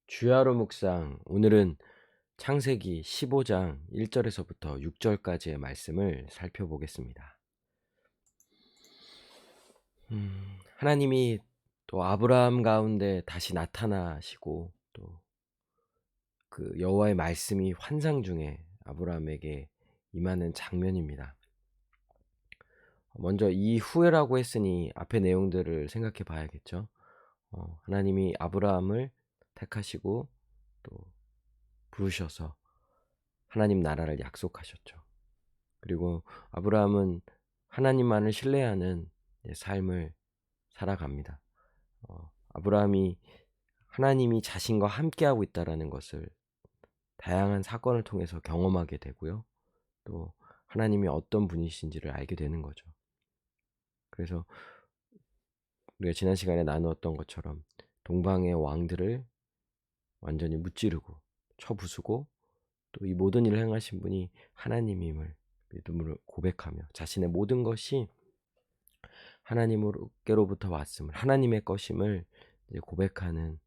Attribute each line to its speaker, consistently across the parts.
Speaker 1: 주야로 묵상. 오늘은 창세기 15장 1절에서부터 6절까지의 말씀을 살펴보겠습니다. 하나님이 또 아브라함 가운데 다시 나타나시고 또 그 여호와의 말씀이 환상 중에 아브라함에게 임하는 장면입니다. 먼저 이후에라고 했으니 앞의 내용들을 생각해 봐야겠죠. 하나님이 아브라함을 택하시고 또 부르셔서 하나님 나라를 약속하셨죠. 그리고 아브라함은 하나님만을 신뢰하는 삶을 살아갑니다. 아브라함이 하나님이 자신과 함께하고 있다라는 것을 다양한 사건을 통해서 경험하게 되고요. 또 하나님이 어떤 분이신지를 알게 되는 거죠. 그래서 우리가 지난 시간에 나누었던 것처럼 동방의 왕들을 완전히 무찌르고 쳐부수고 또 이 모든 일을 행하신 분이 하나님임을 믿음으로 고백하며 자신의 모든 것이 하나님께로부터 왔음을, 하나님의 것임을 이제 고백하는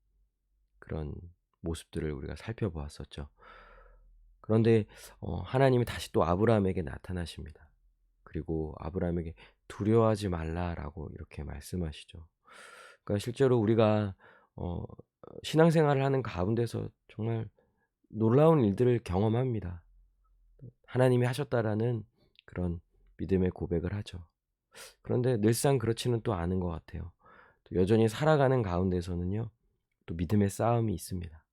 Speaker 1: 그런 모습들을 우리가 살펴보았었죠. 그런데 하나님이 다시 또 아브라함에게 나타나십니다. 그리고 아브라함에게 두려워하지 말라라고 이렇게 말씀하시죠. 그러니까 실제로 우리가 신앙생활을 하는 가운데서 정말 놀라운 일들을 경험합니다. 하나님이 하셨다라는 그런 믿음의 고백을 하죠. 그런데 늘상 그렇지는 또 않은 것 같아요. 또 여전히 살아가는 가운데서는요, 또 믿음의 싸움이 있습니다.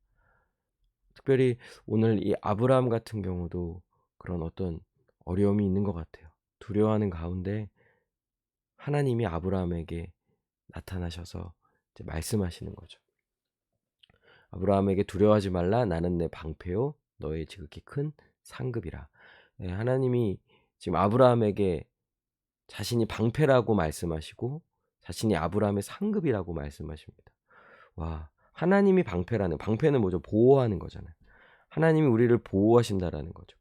Speaker 1: 특별히 오늘 이 아브라함 같은 경우도 그런 어떤 어려움이 있는 것 같아요. 두려워하는 가운데 하나님이 아브라함에게 나타나셔서 이제 말씀하시는 거죠. 아브라함에게 두려워하지 말라. 나는 내 방패요 너의 지극히 큰 상급이라. 하나님이 지금 아브라함에게 자신이 방패라고 말씀하시고 자신이 아브라함의 상급이라고 말씀하십니다. 와, 하나님이 방패는 뭐죠? 보호하는 거잖아요. 하나님이 우리를 보호하신다라는 거죠.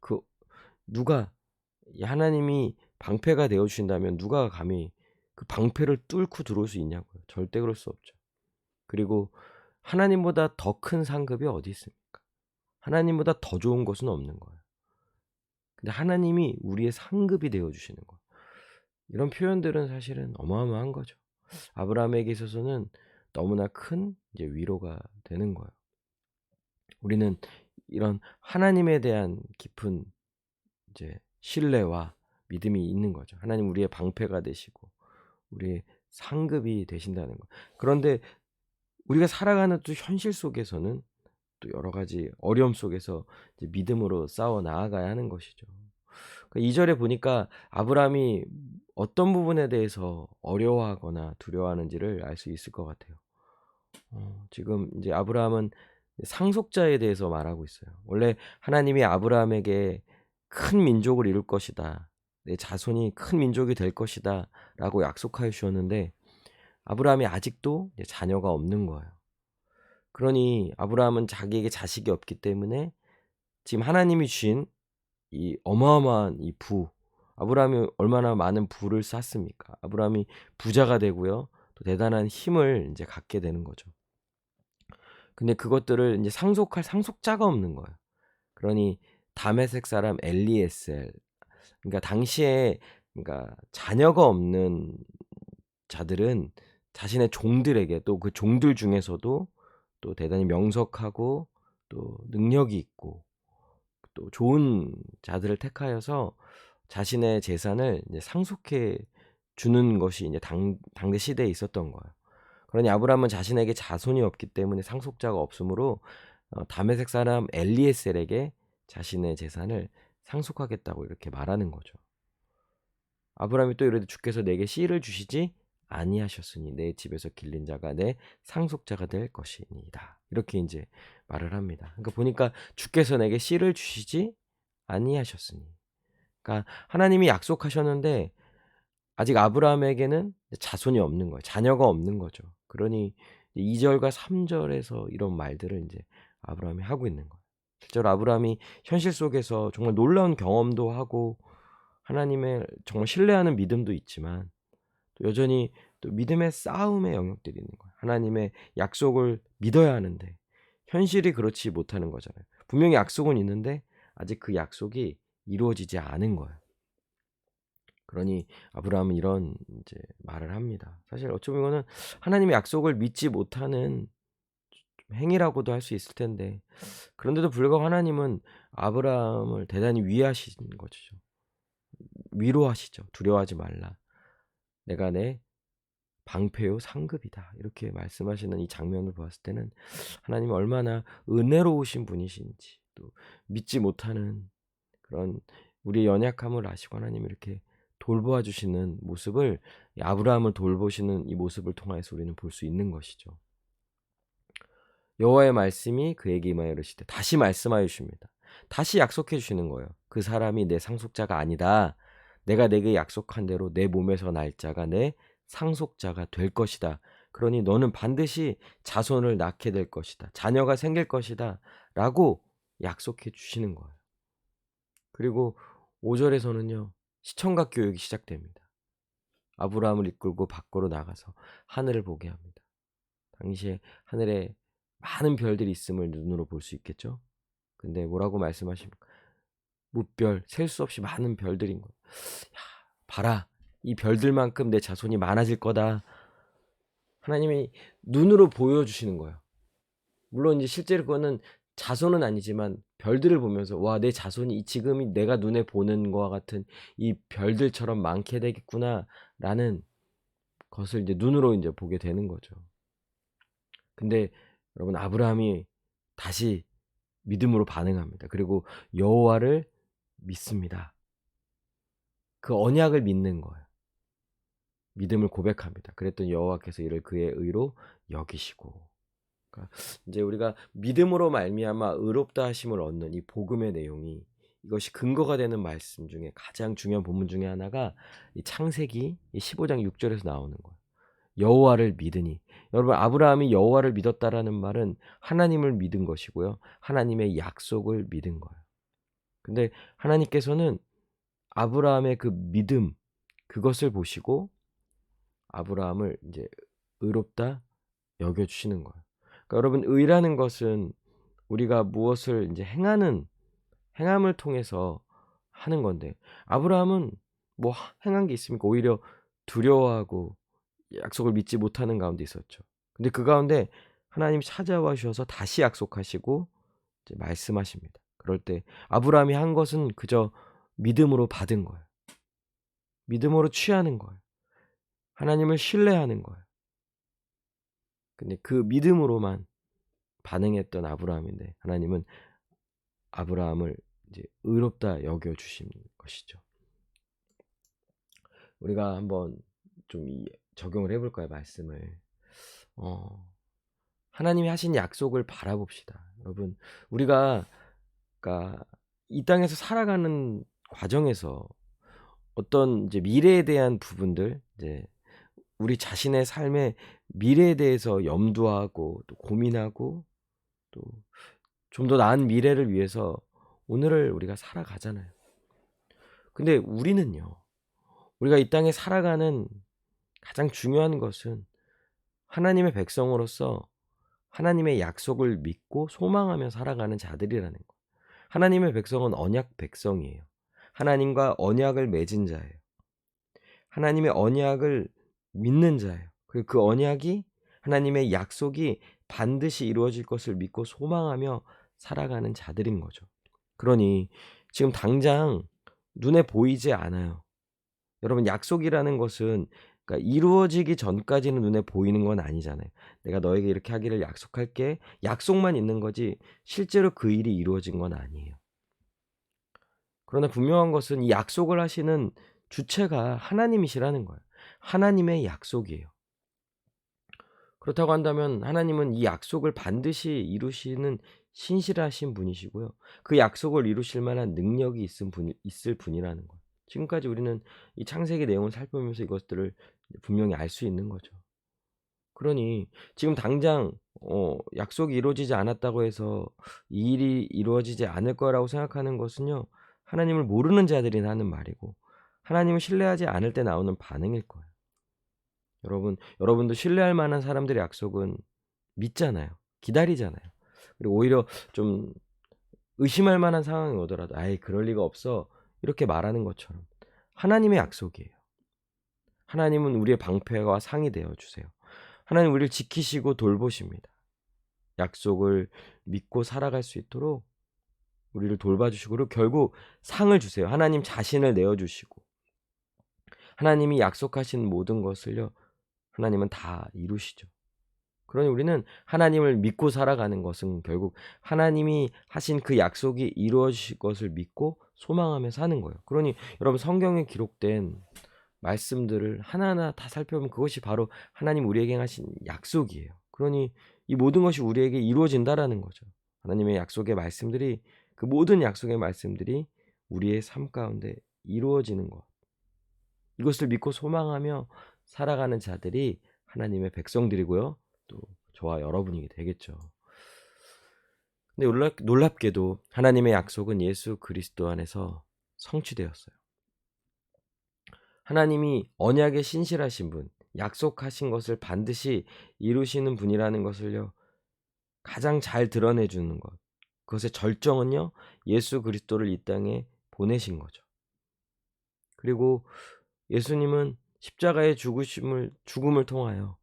Speaker 1: 누가 하나님이 방패가 되어 주신다면 누가 감히 그 방패를 뚫고 들어올 수 있냐고요. 절대 그럴 수 없죠. 그리고 하나님보다 더 큰 상급이 어디 있습니까? 하나님보다 더 좋은 것은 없는 거예요. 근데 하나님이 우리의 상급이 되어 주시는 거예요. 이런 표현들은 사실은 어마어마한 거죠. 아브라함에게 있어서는 너무나 큰 이제 위로가 되는 거예요. 우리는 이런 하나님에 대한 깊은 이제 신뢰와 믿음이 있는 거죠. 하나님 우리의 방패가 되시고 우리의 상급이 되신다는 거. 그런데 우리가 살아가는 또 현실 속에서는 또 여러 가지 어려움 속에서 이제 믿음으로 싸워 나아가야 하는 것이죠. 그 2절에 보니까 아브라함이 어떤 부분에 대해서 어려워하거나 두려워하는지를 알 수 있을 것 같아요. 지금 이제 아브라함은 상속자에 대해서 말하고 있어요. 원래 하나님이 아브라함에게 큰 민족을 이룰 것이다. 내 자손이 큰 민족이 될 것이다. 라고 약속하여 주셨는데 아브라함이 아직도 이제 자녀가 없는 거예요. 그러니 아브라함은 자기에게 자식이 없기 때문에 지금 하나님이 주신 이 어마어마한 이 아브라함이 얼마나 많은 부를 쌓습니까? 아브라함이 부자가 되고요. 또 대단한 힘을 이제 갖게 되는 거죠. 근데 그것들을 이제 상속할 상속자가 없는 거예요. 그러니 다메섹 사람 엘리에셀, 그러니까 당시에 그러니까 자녀가 없는 자들은 자신의 종들에게 또 그 종들 중에서도 또 대단히 명석하고 또 능력이 있고 또 좋은 자들을 택하여서 자신의 재산을 이제 상속해 주는 것이 이제 당대 시대에 있었던 거예요. 그러니 아브라함은 자신에게 자손이 없기 때문에 상속자가 없으므로 다메섹 사람 엘리에셀에게 자신의 재산을 상속하겠다고 이렇게 말하는 거죠. 아브라함이 또 이르되 주께서 내게 씨를 주시지 아니하셨으니 내 집에서 길린 자가 내 상속자가 될 것이니이다. 이렇게 이제 말을 합니다. 그러니까 보니까 주께서 내게 씨를 주시지 아니하셨으니. 그러니까 하나님이 약속하셨는데 아직 아브라함에게는 자손이 없는 거예요. 자녀가 없는 거죠. 그러니 2절과 3절에서 이런 말들을 이제 아브라함이 하고 있는 거예요. 실제로 아브라함이 현실 속에서 정말 놀라운 경험도 하고 하나님의 정말 신뢰하는 믿음도 있지만 또 여전히 또 믿음의 싸움의 영역들이 있는 거예요. 하나님의 약속을 믿어야 하는데 현실이 그렇지 못하는 거잖아요. 분명히 약속은 있는데 아직 그 약속이 이루어지지 않은 거예요. 그러니 아브라함은 이런 인제 말을 합니다. 사실 어찌 보면은 하나님의 약속을 믿지 못하는 좀 행위라고도 할 수 있을 텐데, 그런데도 불구하고 하나님은 아브라함을 대단히 위하시는 거죠. 위로하시죠. "두려워하지 말라. 내가 내 방패요 상급이다." 이렇게 말씀하시는 이 장면을 보았을 때는 하나님이 얼마나 은혜로우신 분이신지, 또 믿지 못하는 그런 우리의 연약함을 아시고 하나님이 이렇게 돌보아 주시는 모습을, 이 아브라함을 돌보시는 이 모습을 통해서 우리는 볼 수 있는 것이죠. 여호와의 말씀이 그에게 임하여 이르시되, 다시 말씀하여 주십니다. 다시 약속해 주시는 거예요. "그 사람이 내 상속자가 아니다. 내가 내게 약속한 대로 내 몸에서 날 자가 내 상속자가 될 것이다. 그러니 너는 반드시 자손을 낳게 될 것이다. 자녀가 생길 것이다." 라고 약속해 주시는 거예요. 그리고 5 절에서는요, 시청각 교육이 시작됩니다. 아브라함을 이끌고 밖으로 나가서 하늘을 보게 합니다. 당시에 하늘에 많은 별들이 있음을 눈으로 볼 수 있겠죠. 근데 뭐라고 말씀하십니까? 무별, 셀 수 없이 많은 별들인 거예요. "야, 봐라. 이 별들만큼 내 자손이 많아질 거다." 하나님이 눈으로 보여주시는 거예요. 물론 이제 실제로 그거는 자손은 아니지만 별들을 보면서 '와, 내 자손이 지금 내가 눈에 보는 거와 같은 이 별들처럼 많게 되겠구나.'라는 것을 이제 눈으로 인제 보게 되는 거죠. 근데 여러분, 아브라함이 다시 믿음으로 반응합니다. 그리고 여호와를 믿습니다. 그 언약을 믿는 거예요. 믿음을 고백합니다. 그랬더니 여호와께서 이를 그의 의로 여기시고. 그러니까 인제 우리가 믿음으로 말미암아 의롭다 하심을 얻는 이 복음의 내용이, 이것이 근거가 되는 말씀 중에 가장 중요한 본문 중에 하나가 이 창세기 이 15장 6 절에서 나오는 거예요. 여호와를 믿으니. 여러분, 아브라함이 여호와를 믿었다라는 말은 하나님을 믿은 것이고요, 하나님의 약속을 믿은 거예요. 근데 하나님께서는 아브라함의 그 믿음, 그것을 보시고 아브라함을 인제 의롭다 여겨 주시는 거예요. 그러니까 여러분, 의라는 것은 우리가 무엇을 인제 행함을 통해서 하는 건데, 아브라함은 뭐 행한 게 있습니까? 오히려 두려워하고 약속을 믿지 못하는 가운데 있었죠. 근데 그 가운데 하나님이 찾아와 주셔서 다시 약속하시고 이제 말씀하십니다. 그럴 때 아브라함이 한 것은 그저 믿음으로 받은 거예요. 믿음으로 취하는 거예요. 하나님을 신뢰하는 거예요. 근데 그 믿음으로만 반응했던 아브라함인데, 하나님은 아브라함을 이제 의롭다 여겨 주신 것이죠. 우리가 한번 좀 적용을 해 볼까요, 말씀을? 어 하나님이 하신 약속을 바라봅시다. 여러분, 우리가 그러니까 이 땅에서 살아가는 과정에서 어떤 이제 미래에 대한 부분들, 이제 우리 자신의 삶의 미래에 대해서 염두하고 또 고민하고, 또 좀 더 나은 미래를 위해서 오늘을 우리가 살아가잖아요. 근데 우리는요, 우리가 이 땅에 살아가는 가장 중요한 것은 하나님의 백성으로서 하나님의 약속을 믿고 소망하며 살아가는 자들이라는 거. 하나님의 백성은 언약 백성이에요. 하나님과 언약을 맺은 자예요. 하나님의 언약을 믿는 자예요. 그리고 그 언약이, 하나님의 약속이 반드시 이루어질 것을 믿고 소망하며 살아가는 자들인 거죠. 그러니 지금 당장 눈에 보이지 않아요. 여러분, 약속이라는 것은 그러니까 이루어지기 전까지는 눈에 보이는 건 아니잖아요. "내가 너에게 이렇게 하기를 약속할게." 약속만 있는 거지 실제로 그 일이 이루어진 건 아니에요. 그러나 분명한 것은 이 약속을 하시는 주체가 하나님이시라는 거예요. 하나님의 약속이에요. 그렇다고 한다면 하나님은 이 약속을 반드시 이루시는 신실하신 분이시고요, 그 약속을 이루실 만한 능력이 있을 분이라는 거예요. 지금까지 우리는 이 창세기 내용을 살펴보면서 이것들을 분명히 알 수 있는 거죠. 그러니 지금 당장 약속이 이루어지지 않았다고 해서 이 일이 이루어지지 않을 거라고 생각하는 것은요, 하나님을 모르는 자들이 하는 말이고 하나님을 신뢰하지 않을 때 나오는 반응일 거예요. 여러분도 신뢰할 만한 사람들의 약속은 믿잖아요. 기다리잖아요. 그리고 오히려 좀 의심할 만한 상황이 오더라도 "아이 그럴 리가 없어." 이렇게 말하는 것처럼 하나님의 약속이에요. 하나님은 우리의 방패와 상이 되어 주세요. 하나님 우리를 지키시고 돌보십니다. 약속을 믿고 살아갈 수 있도록 우리를 돌봐주시고 그리고 결국 상을 주세요. 하나님 자신을 내어주시고 하나님이 약속하신 모든 것을요. 하나님은 다 이루시죠. 그러니 우리는 하나님을 믿고 살아가는 것은 결국 하나님이 하신 그 약속이 이루어질 것을 믿고 소망하며 사는 거예요. 그러니 여러분 성경에 기록된 말씀들을 하나하나 다 살펴보면 그것이 바로 하나님 우리에게 하신 약속이에요. 그러니 이 모든 것이 우리에게 이루어진다라는 거죠. 하나님의 약속의 말씀들이 그 모든 약속의 말씀들이 우리의 삶 가운데 이루어지는 것. 이것을 믿고 소망하며 살아가는 자들이 하나님의 백성들이고요. 또 저와 여러분이 되겠죠. 근데 놀랍게도 하나님의 약속은 예수 그리스도 안에서 성취되었어요. 하나님이 언약에 신실하신 분, 약속하신 것을 반드시 이루시는 분이라는 것을요. 가장 잘 드러내 주는 것. 그것의 절정은요. 예수 그리스도를 이 땅에 보내신 거죠. 그리고 예수님은 십자가의 죽음을 통하여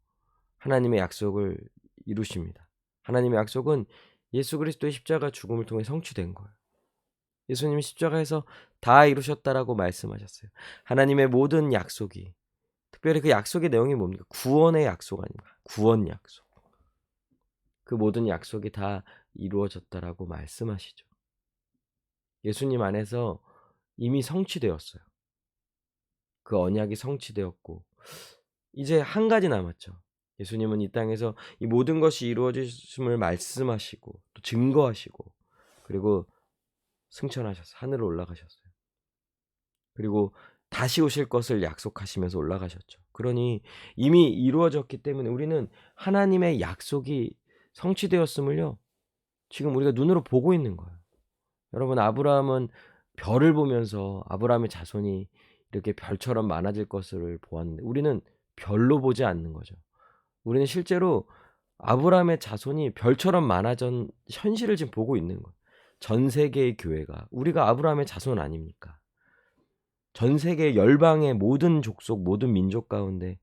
Speaker 1: 하나님의 약속을 이루십니다. 하나님의 약속은 예수 그리스도의 십자가 죽음을 통해 성취된 거예요. 예수님이 십자가에서 다 이루셨다라고 말씀하셨어요. 하나님의 모든 약속이 특별히 그 약속의 내용이 뭡니까? 구원의 약속 아닙니까? 구원 약속. 그 모든 약속이 다 이루어졌다라고 말씀하시죠. 예수님 안에서 이미 성취되었어요. 그 언약이 성취되었고 이제 한 가지 남았죠. 예수님은 이 땅에서 이 모든 것이 이루어졌음을 말씀하시고 또 증거하시고 그리고 승천하셨어요. 하늘로 올라가셨어요. 그리고 다시 오실 것을 약속하시면서 올라가셨죠. 그러니 이미 이루어졌기 때문에 우리는 하나님의 약속이 성취되었음을요. 지금 우리가 눈으로 보고 있는 거예요. 여러분 아브라함은 별을 보면서 아브라함의 자손이 이렇게 별처럼 많아질 것을 보았는데 우리는 별로 보지 않는 거죠. 우리는 실제로 아브라함의 자손이 별처럼 많아진 현실을 지금 보고 있는 거예요. 전 세계의 교회가 우리가 아브라함의 자손 아닙니까? 전 세계 열방의 모든 족속 모든 민족 가운데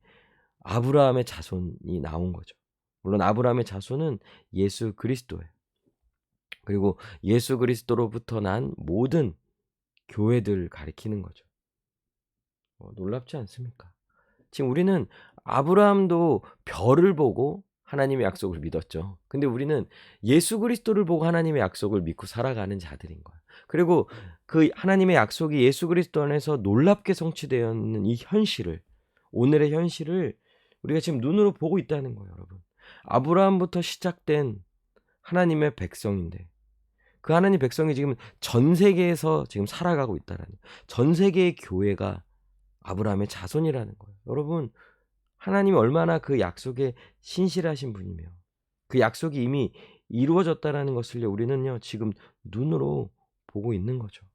Speaker 1: 아브라함의 자손이 나온 거죠. 물론 아브라함의 자손은 예수 그리스도예요. 그리고 예수 그리스도로부터 난 모든 교회들을 가리키는 거죠. 놀랍지 않습니까? 지금 우리는 아브라함도 별을 보고 하나님의 약속을 믿었죠. 근데 우리는 예수 그리스도를 보고 하나님의 약속을 믿고 살아가는 자들인 거예요. 그리고 그 하나님의 약속이 예수 그리스도 안에서 놀랍게 성취되어 있는 이 현실을 오늘의 현실을 우리가 지금 눈으로 보고 있다는 거예요, 여러분. 아브라함부터 시작된 하나님의 백성인데 그 하나님 백성이 지금 전 세계에서 지금 살아가고 있다라는 전 세계의 교회가 아브라함의 자손이라는 거예요. 여러분 하나님이 얼마나 그 약속에 신실하신 분이며 그 약속이 이미 이루어졌다라는 것을요 우리는요 지금 눈으로 보고 있는 거죠.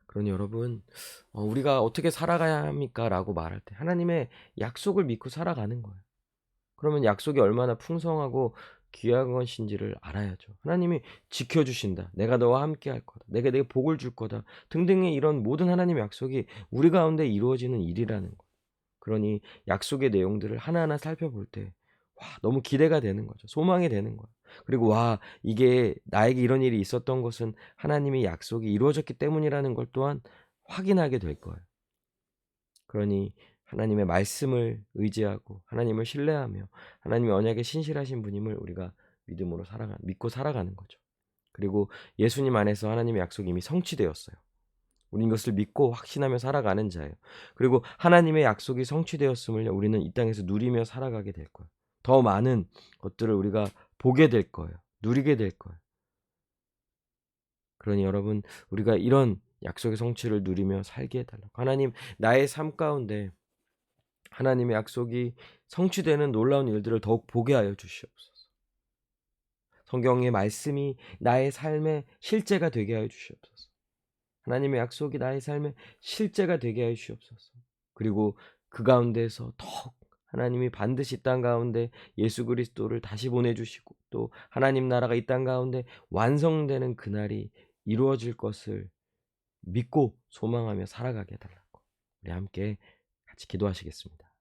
Speaker 1: 그러니 여러분 우리가 어떻게 살아가야 합니까?라고 말할 때 하나님의 약속을 믿고 살아가는 거예요. 그러면 약속이 얼마나 풍성하고 귀한 것인지를 알아야죠. 하나님이 지켜주신다. 내가 너와 함께 할 거다. 내가 내게 복을 줄 거다. 등등의 이런 모든 하나님의 약속이 우리 가운데 이루어지는 일이라는 거예요. 그러니 약속의 내용들을 하나하나 살펴볼 때 와, 너무 기대가 되는 거죠. 소망이 되는 거예요. 그리고 와, 이게 나에게 이런 일이 있었던 것은 하나님의 약속이 이루어졌기 때문이라는 걸 또한 확인하게 될 거예요. 그러니 하나님의 말씀을 의지하고 하나님을 신뢰하며 하나님의 언약에 신실하신 분임을 우리가 믿고 살아가는 거죠. 그리고 예수님 안에서 하나님의 약속이 이미 성취되었어요. 우리는 이것을 믿고 확신하며 살아가는 자예요. 그리고 하나님의 약속이 성취되었음을 우리는 이 땅에서 누리며 살아가게 될 거예요. 더 많은 것들을 우리가 보게 될 거예요. 누리게 될 거예요. 그러니 여러분 우리가 이런 약속의 성취를 누리며 살게 해달라고. 하나님 나의 삶 가운데 하나님의 약속이 성취되는 놀라운 일들을 더욱 보게 하여 주시옵소서. 성경의 말씀이 나의 삶의 실제가 되게 하여 주시옵소서. 하나님의 약속이 나의 삶의 실제가 되게 하여 주시옵소서. 그리고 그 가운데서 더욱 하나님이 반드시 이 땅 가운데 예수 그리스도를 다시 보내주시고 또 하나님 나라가 이 땅 가운데 완성되는 그날이 이루어질 것을 믿고 소망하며 살아가게 해달라고 우리 함께 같이 기도하시겠습니다.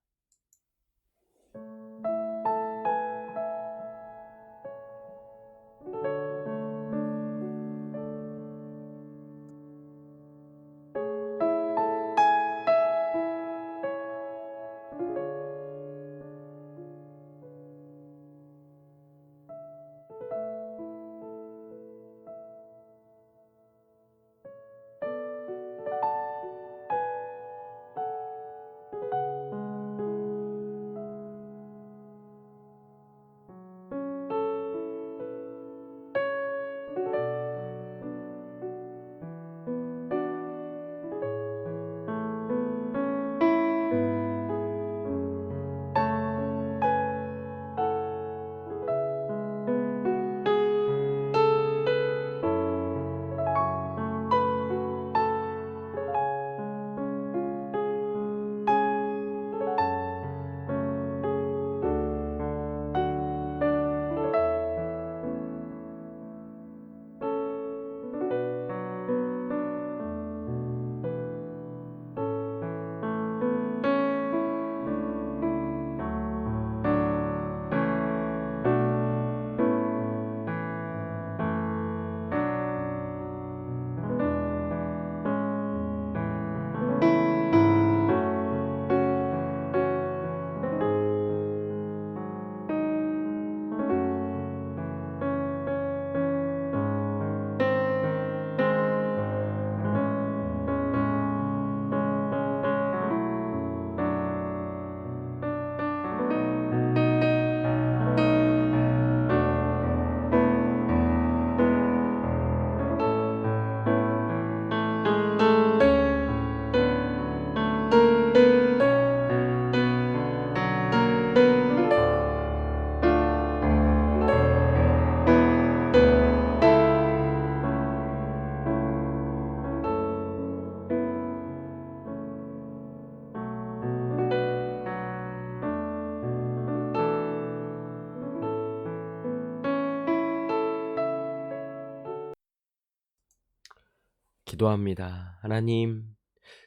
Speaker 1: 기도합니다. 하나님,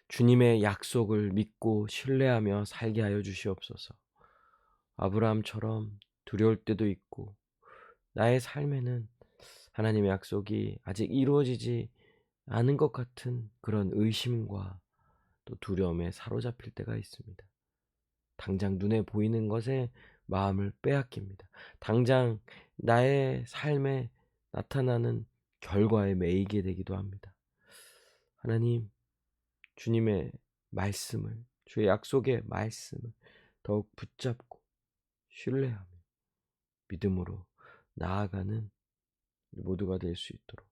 Speaker 1: 주님의 약속을 믿고 신뢰하며 살게 하여 주시옵소서. 아브라함처럼 두려울 때도 있고 나의 삶에는 하나님의 약속이 아직 이루어지지 않은 것 같은 그런 의심과 또 두려움에 사로잡힐 때가 있습니다. 당장 눈에 보이는 것에 마음을 빼앗깁니다. 당장 나의 삶에 나타나는 결과에 매이게 되기도 합니다. 하나님, 주님의 말씀을, 주의 약속의 말씀을 더욱 붙잡고 신뢰하며 믿음으로 나아가는 모두가 될 수 있도록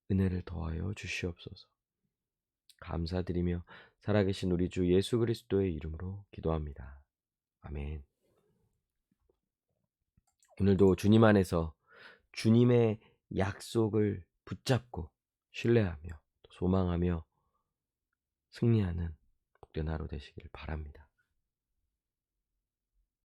Speaker 1: 은혜를 더하여 주시옵소서. 감사드리며 살아계신 우리 주 예수 그리스도의 이름으로 기도합니다. 아멘. 오늘도 주님 안에서 주님의 약속을 붙잡고 신뢰하며 소망하며 승리하는 복된 하루 되시길 바랍니다.